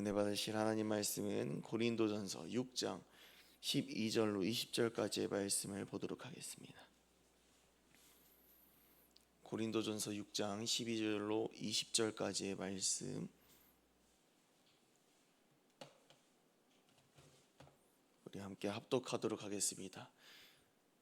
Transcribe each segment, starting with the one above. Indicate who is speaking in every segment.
Speaker 1: 은혜 받으실 하나님 말씀은 고린도전서 6장 12절로 20절까지의 말씀을 보도록 하겠습니다. 고린도전서 6장 12절로 20절까지의 말씀, 우리 함께 합독하도록 하겠습니다.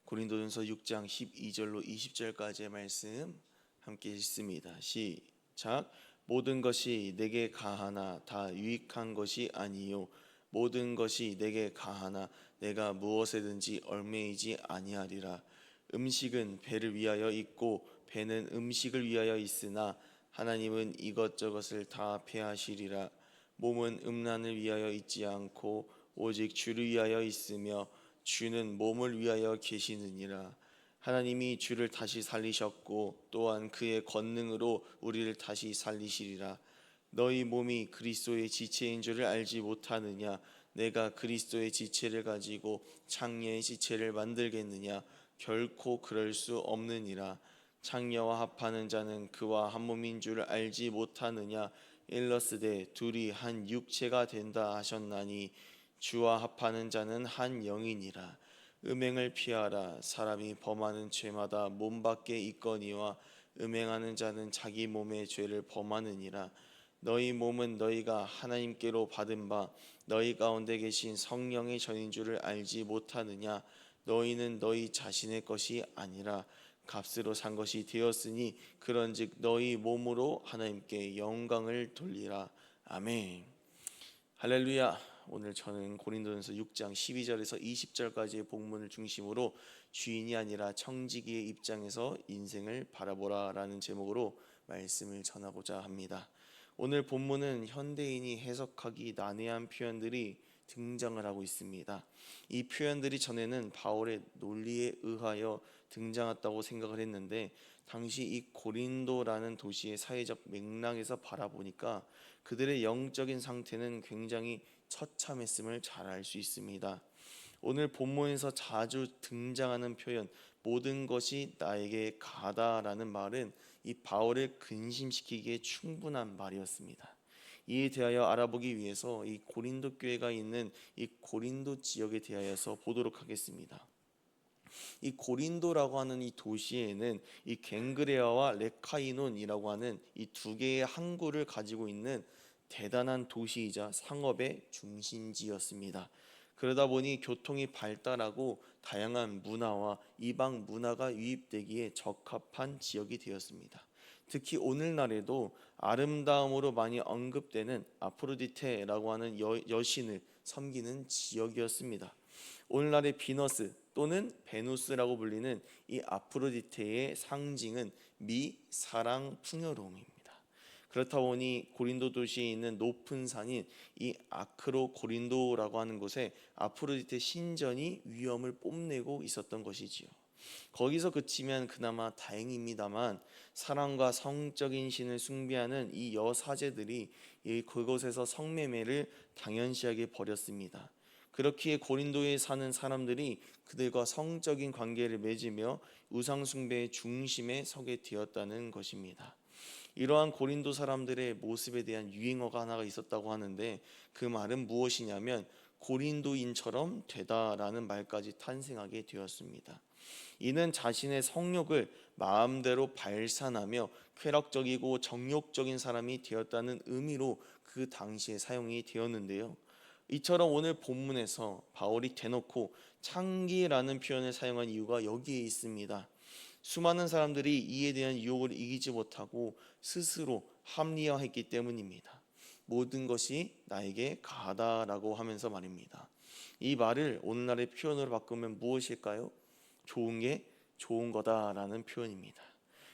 Speaker 1: 고린도전서 6장 12절로 20절까지의 말씀 함께 읽습니다. 시작. 모든 것이 내게 가하나 다 유익한 것이 아니요 모든 것이 내게 가하나 내가 무엇에든지 얽매이지 아니하리라. 음식은 배를 위하여 있고 배는 음식을 위하여 있으나 하나님은 이것저것을 다 패하시리라. 몸은 음란을 위하여 있지 않고 오직 주를 위하여 있으며 주는 몸을 위하여 계시느니라. 하나님이 주를 다시 살리셨고 또한 그의 권능으로 우리를 다시 살리시리라. 너희 몸이 그리스도의 지체인 줄을 알지 못하느냐? 내가 그리스도의 지체를 가지고 창녀의 지체를 만들겠느냐? 결코 그럴 수 없느니라. 창녀와 합하는 자는 그와 한 몸인 줄을 알지 못하느냐? 일러스되 둘이 한 육체가 된다 하셨나니 주와 합하는 자는 한 영이니라. 음행을 피하라. 사람이 범하는 죄마다 몸 밖에 있거니와 음행하는 자는 자기 몸의 죄를 범하느니라. 너희 몸은 너희가 하나님께로 받은 바 너희 가운데 계신 성령의 전인 줄을 알지 못하느냐? 너희는 너희 자신의 것이 아니라 값으로 산 것이 되었으니 그런즉 너희 몸으로 하나님께 영광을 돌리라. 아멘. 할렐루야. 오늘 저는 고린도전서 6장 12절에서 20절까지의 본문을 중심으로 주인이 아니라 청지기의 입장에서 인생을 바라보라 라는 제목으로 말씀을 전하고자 합니다. 오늘 본문은 현대인이 해석하기 난해한 표현들이 등장을 하고 있습니다. 이 표현들이 전에는 바울의 논리에 의하여 등장했다고 생각을 했는데 당시 이 고린도라는 도시의 사회적 맥락에서 바라보니까 그들의 영적인 상태는 굉장히 처참했음을 잘 알 수 있습니다. 오늘 본문에서 자주 등장하는 표현 모든 것이 나에게 가다라는 말은 이 바울을 근심시키기에 충분한 말이었습니다. 이에 대하여 알아보기 위해서 이 고린도 교회가 있는 이 고린도 지역에 대하여서 보도록 하겠습니다. 이 고린도라고 하는 이 도시에는 이 갱그레아와 레카이논이라고 하는 이 두 개의 항구를 가지고 있는 대단한 도시이자 상업의 중심지였습니다. 그러다 보니 교통이 발달하고 다양한 문화와 이방 문화가 유입되기에 적합한 지역이 되었습니다. 특히 오늘날에도 아름다움으로 많이 언급되는 아프로디테라고 하는 여신을 섬기는 지역이었습니다. 오늘날의 비너스 또는 베누스라고 불리는 이 아프로디테의 상징은 미, 사랑, 풍요로움입니다. 그렇다 보니 고린도 도시에 있는 높은 산인 이 아크로 고린도라고 하는 곳에 아프로디테 신전이 위엄을 뽐내고 있었던 것이지요. 거기서 그치면 그나마 다행입니다만 사랑과 성적인 신을 숭배하는 이 여사제들이 그곳에서 성매매를 당연시하게 벌였습니다. 그렇기에 고린도에 사는 사람들이 그들과 성적인 관계를 맺으며 우상숭배의 중심에 서게 되었다는 것입니다. 이러한 고린도 사람들의 모습에 대한 유행어가 하나가 있었다고 하는데 그 말은 무엇이냐면 고린도인처럼 되다라는 말까지 탄생하게 되었습니다. 이는 자신의 성욕을 마음대로 발산하며 쾌락적이고 정욕적인 사람이 되었다는 의미로 그 당시에 사용이 되었는데요. 이처럼 오늘 본문에서 바울이 대놓고 창기라는 표현을 사용한 이유가 여기에 있습니다. 수많은 사람들이 이에 대한 유혹을 이기지 못하고 스스로 합리화했기 때문입니다. 모든 것이 나에게 가하다라고 하면서 말입니다. 이 말을 오늘날의 표현으로 바꾸면 무엇일까요? 좋은 게 좋은 거다라는 표현입니다.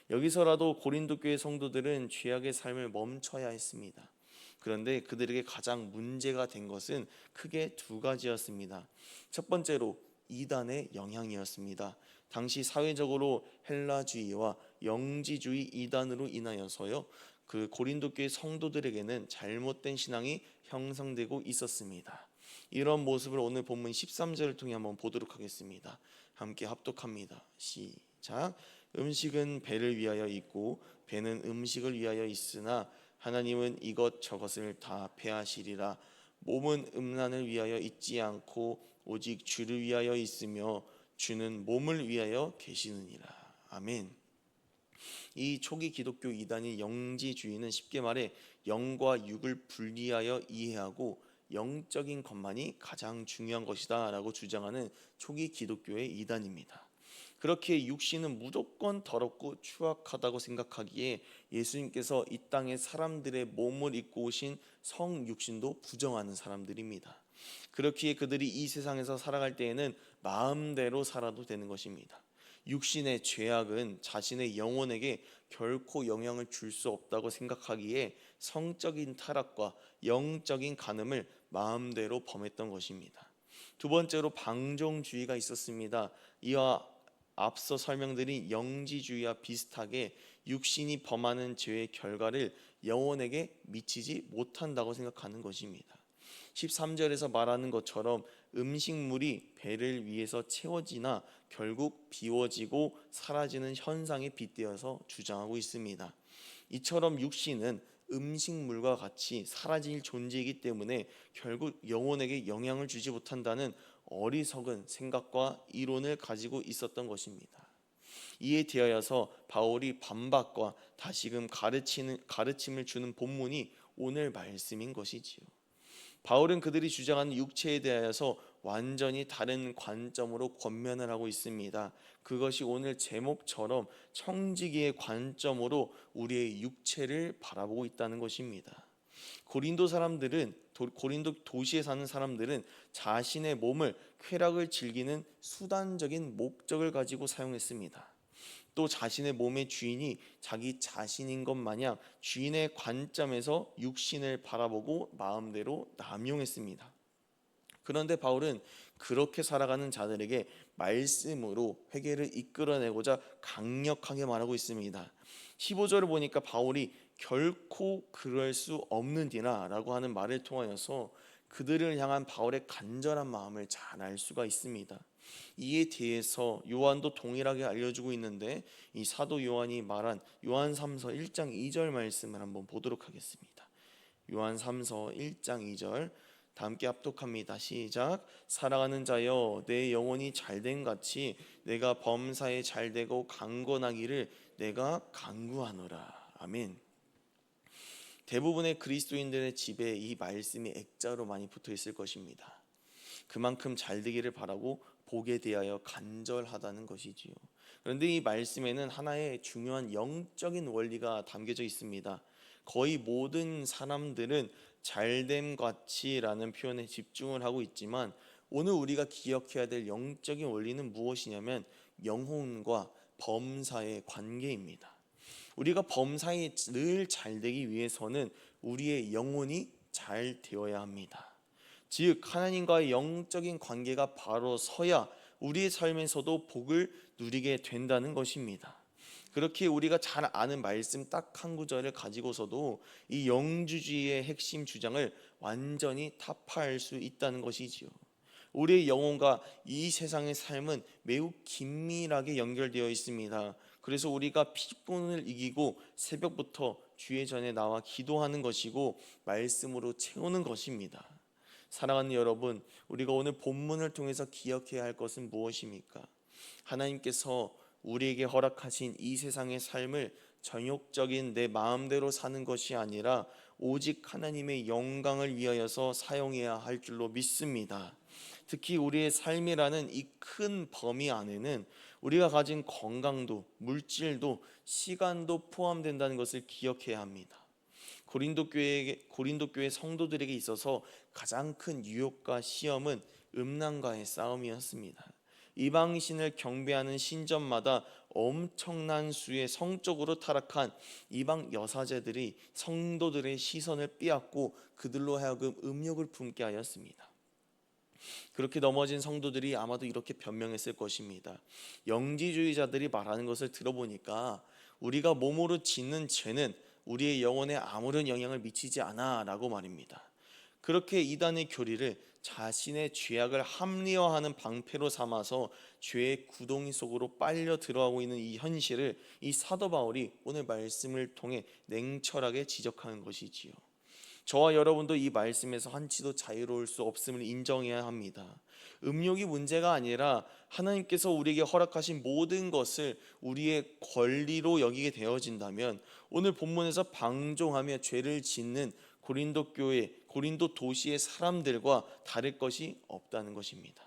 Speaker 1: 여기서라도 고린도 교회 성도들은 죄악의 삶을 멈춰야 했습니다. 그런데 그들에게 가장 문제가 된 것은 크게 두 가지였습니다. 첫 번째로 이단의 영향이었습니다. 당시 사회적으로 헬라주의와 영지주의 이단으로 인하여서요 그 고린도 교회 성도들에게는 잘못된 신앙이 형성되고 있었습니다. 이런 모습을 오늘 본문 13절을 통해 한번 보도록 하겠습니다. 함께 합독합니다. 시작. 음식은 배를 위하여 있고 배는 음식을 위하여 있으나 하나님은 이것 저것을 다 패하시리라. 몸은 음란을 위하여 있지 않고 오직 주를 위하여 있으며 주는 몸을 위하여 계시느니라. 아멘. 이 초기 기독교 이단인 영지주의는 쉽게 말해 영과 육을 분리하여 이해하고 영적인 것만이 가장 중요한 것이다 라고 주장하는 초기 기독교의 이단입니다. 그렇게 육신은 무조건 더럽고 추악하다고 생각하기에 예수님께서 이 땅에 사람들의 몸을 입고 오신 성육신도 부정하는 사람들입니다. 그렇기에 그들이 이 세상에서 살아갈 때에는 마음대로 살아도 되는 것입니다. 육신의 죄악은 자신의 영혼에게 결코 영향을 줄 수 없다고 생각하기에 성적인 타락과 영적인 간음을 마음대로 범했던 것입니다. 두 번째로 방종주의가 있었습니다. 이와 앞서 설명드린 영지주의와 비슷하게 육신이 범하는 죄의 결과를 영혼에게 미치지 못한다고 생각하는 것입니다. 13절에서 말하는 것처럼 음식물이 배를 위해서 채워지나 결국 비워지고 사라지는 현상에 빗대어서 주장하고 있습니다. 이처럼 육신은 음식물과 같이 사라질 존재이기 때문에 결국 영혼에게 영향을 주지 못한다는 어리석은 생각과 이론을 가지고 있었던 것입니다. 이에 대하여서 바울이 반박과 다시금 가르침을 주는 본문이 오늘 말씀인 것이지요. 바울은 그들이 주장하는 육체에 대하여서 완전히 다른 관점으로 권면을 하고 있습니다. 그것이 오늘 제목처럼 청지기의 관점으로 우리의 육체를 바라보고 있다는 것입니다. 고린도 도시에 사는 사람들은 자신의 몸을 쾌락을 즐기는 수단적인 목적을 가지고 사용했습니다. 또 자신의 몸의 주인이 자기 자신인 것 마냥 주인의 관점에서 육신을 바라보고 마음대로 남용했습니다. 그런데 바울은 그렇게 살아가는 자들에게 말씀으로 회개를 이끌어내고자 강력하게 말하고 있습니다. 15절을 보니까 바울이 결코 그럴 수 없는디나 라고 하는 말을 통하여서 그들을 향한 바울의 간절한 마음을 잘 알 수가 있습니다. 이에 대해서 요한도 동일하게 알려주고 있는데 이 사도 요한이 말한 요한 3서 1장 2절 말씀을 한번 보도록 하겠습니다. 요한 3서 1장 2절 다 함께 합독합니다. 시작. 사랑하는 자여, 내 영혼이 잘된 같이 내가 범사에 잘되고 강건하기를 내가 간구하노라. 아멘. 대부분의 그리스도인들의 집에 이 말씀이 액자로 많이 붙어 있을 것입니다. 그만큼 잘되기를 바라고 복에 대하여 간절하다는 것이지요. 그런데 이 말씀에는 하나의 중요한 영적인 원리가 담겨져 있습니다. 거의 모든 사람들은 잘됨 같이라는 표현에 집중을 하고 있지만 오늘 우리가 기억해야 될 영적인 원리는 무엇이냐면 영혼과 범사의 관계입니다. 우리가 범사에 늘 잘되기 위해서는 우리의 영혼이 잘 되어야 합니다. 즉 하나님과의 영적인 관계가 바로 서야 우리의 삶에서도 복을 누리게 된다는 것입니다. 그렇게 우리가 잘 아는 말씀 딱 한 구절을 가지고서도 이 영주주의의 핵심 주장을 완전히 타파할 수 있다는 것이지요. 우리의 영혼과 이 세상의 삶은 매우 긴밀하게 연결되어 있습니다. 그래서 우리가 피곤을 이기고 새벽부터 주의 전에 나와 기도하는 것이고 말씀으로 채우는 것입니다. 사랑하는 여러분, 우리가 오늘 본문을 통해서 기억해야 할 것은 무엇입니까? 하나님께서 우리에게 허락하신 이 세상의 삶을 정욕적인 내 마음대로 사는 것이 아니라 오직 하나님의 영광을 위하여서 사용해야 할 줄로 믿습니다. 특히 우리의 삶이라는 이 큰 범위 안에는 우리가 가진 건강도, 물질도, 시간도 포함된다는 것을 기억해야 합니다. 고린도 교회 성도들에게 있어서 가장 큰 유혹과 시험은 음란과의 싸움이었습니다. 이방신을 경배하는 신전마다 엄청난 수의 성적으로 타락한 이방 여사제들이 성도들의 시선을 빼앗고 그들로 하여금 음욕을 품게 하였습니다. 그렇게 넘어진 성도들이 아마도 이렇게 변명했을 것입니다. 영지주의자들이 말하는 것을 들어보니까 우리가 몸으로 짓는 죄는 우리의 영혼에 아무런 영향을 미치지 않아 라고 말입니다. 그렇게 이단의 교리를 자신의 죄악을 합리화하는 방패로 삼아서 죄의 구덩이 속으로 빨려 들어가고 있는 이 현실을 이 사도 바울이 오늘 말씀을 통해 냉철하게 지적하는 것이지요. 저와 여러분도 이 말씀에서 한치도 자유로울 수 없음을 인정해야 합니다. 음욕이 문제가 아니라 하나님께서 우리에게 허락하신 모든 것을 우리의 권리로 여기게 되어진다면 오늘 본문에서 방종하며 죄를 짓는 고린도 교회, 고린도 도시의 사람들과 다를 것이 없다는 것입니다.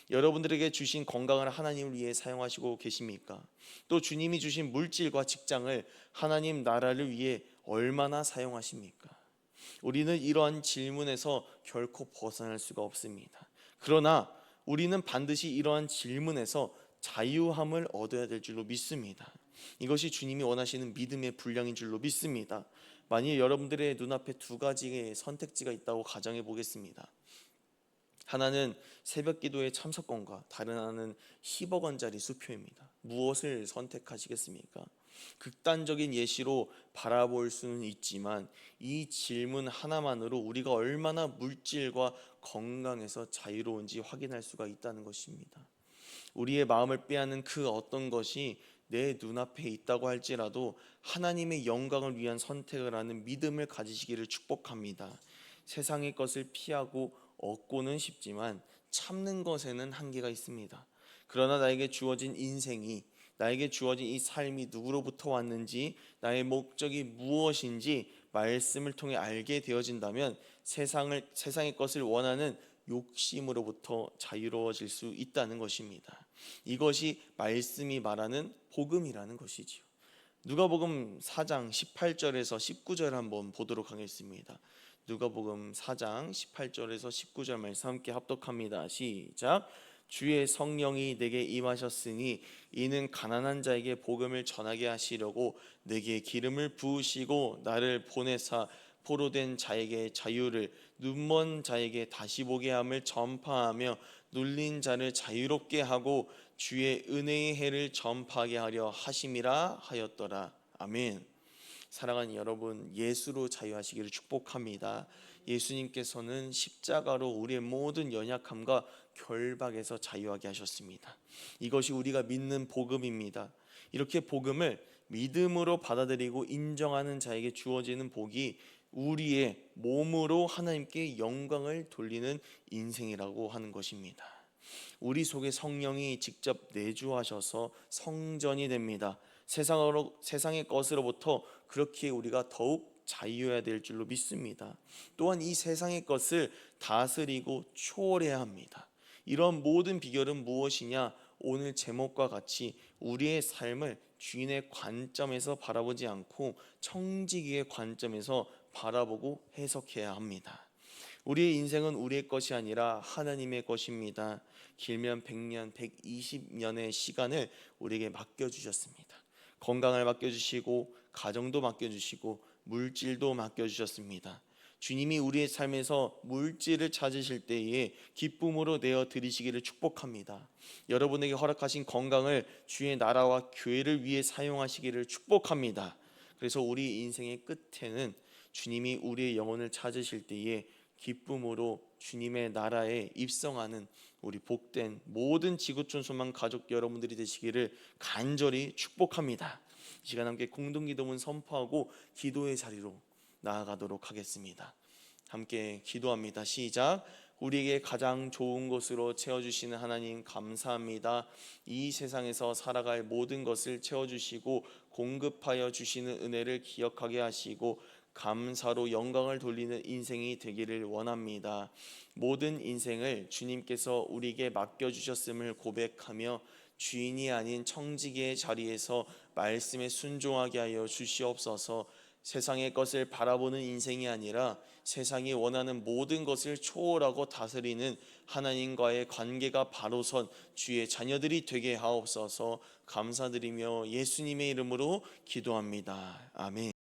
Speaker 1: 여러분들에게 주신 건강을 하나님을 위해 사용하시고 계십니까? 또 주님이 주신 물질과 직장을 하나님 나라를 위해 얼마나 사용하십니까? 우리는 이러한 질문에서 결코 벗어날 수가 없습니다. 그러나 우리는 반드시 이러한 질문에서 자유함을 얻어야 될 줄로 믿습니다. 이것이 주님이 원하시는 믿음의 분량인 줄로 믿습니다. 만일 여러분들의 눈앞에 두 가지의 선택지가 있다고 가정해 보겠습니다. 하나는 새벽 기도의 참석권과 다른 하나는 10억 원짜리 수표입니다. 무엇을 선택하시겠습니까? 극단적인 예시로 바라볼 수는 있지만 이 질문 하나만으로 우리가 얼마나 물질과 건강에서 자유로운지 확인할 수가 있다는 것입니다. 우리의 마음을 빼앗는 그 어떤 것이 내 눈앞에 있다고 할지라도 하나님의 영광을 위한 선택을 하는 믿음을 가지시기를 축복합니다. 세상의 것을 피하고 얻고는 싶지만 참는 것에는 한계가 있습니다. 그러나 나에게 주어진 인생이, 나에게 주어진 이 삶이 누구로부터 왔는지, 나의 목적이 무엇인지 말씀을 통해 알게 되어진다면 세상의 것을 원하는 욕심으로부터 자유로워질 수 있다는 것입니다. 이것이 말씀이 말하는 복음이라는 것이지요. 누가복음 4장 18절에서 19절 한번 보도록 하겠습니다. 누가복음 4장 18절에서 19절 말씀 함께 합독합니다. 시작. 주의 성령이 내게 임하셨으니 이는 가난한 자에게 복음을 전하게 하시려고 내게 기름을 부으시고 나를 보내사 포로된 자에게 자유를, 눈먼 자에게 다시 보게 함을 전파하며 눌린 자를 자유롭게 하고 주의 은혜의 해를 전파하게 하려 하심이라 하였더라. 아멘. 사랑하는 여러분, 예수로 자유하시기를 축복합니다. 예수님께서는 십자가로 우리의 모든 연약함과 결박에서 자유하게 하셨습니다. 이것이 우리가 믿는 복음입니다. 이렇게 복음을 믿음으로 받아들이고 인정하는 자에게 주어지는 복이 우리의 몸으로 하나님께 영광을 돌리는 인생이라고 하는 것입니다. 우리 속에 성령이 직접 내주하셔서 성전이 됩니다. 세상의 것으로부터 그렇게 우리가 더욱 자유해야 될 줄로 믿습니다. 또한 이 세상의 것을 다스리고 초월해야 합니다. 이런 모든 비결은 무엇이냐? 오늘 제목과 같이 우리의 삶을 주인의 관점에서 바라보지 않고 청지기의 관점에서 바라보고 해석해야 합니다. 우리의 인생은 우리의 것이 아니라 하나님의 것입니다. 길면 100년, 120년의 시간을 우리에게 맡겨주셨습니다. 건강을 맡겨주시고 가정도 맡겨주시고 물질도 맡겨주셨습니다. 주님이 우리의 삶에서 물질을 찾으실 때에 기쁨으로 내어 드리시기를 축복합니다. 여러분에게 허락하신 건강을 주의 나라와 교회를 위해 사용하시기를 축복합니다. 그래서 우리 인생의 끝에는 주님이 우리의 영혼을 찾으실 때에 기쁨으로 주님의 나라에 입성하는 우리 복된 모든 지구촌 소망 가족 여러분들이 되시기를 간절히 축복합니다. 이 시간 함께 공동기도문 선포하고 기도의 자리로 나아가도록 하겠습니다. 함께 기도합니다. 시작. 우리에게 가장 좋은 것으로 채워주시는 하나님 감사합니다. 이 세상에서 살아갈 모든 것을 채워주시고 공급하여 주시는 은혜를 기억하게 하시고 감사로 영광을 돌리는 인생이 되기를 원합니다. 모든 인생을 주님께서 우리에게 맡겨주셨음을 고백하며 주인이 아닌 청지기의 자리에서 말씀에 순종하게 하여 주시옵소서. 세상의 것을 바라보는 인생이 아니라 세상이 원하는 모든 것을 초월하고 다스리는 하나님과의 관계가 바로 선 주의 자녀들이 되게 하옵소서. 감사드리며 예수님의 이름으로 기도합니다. 아멘.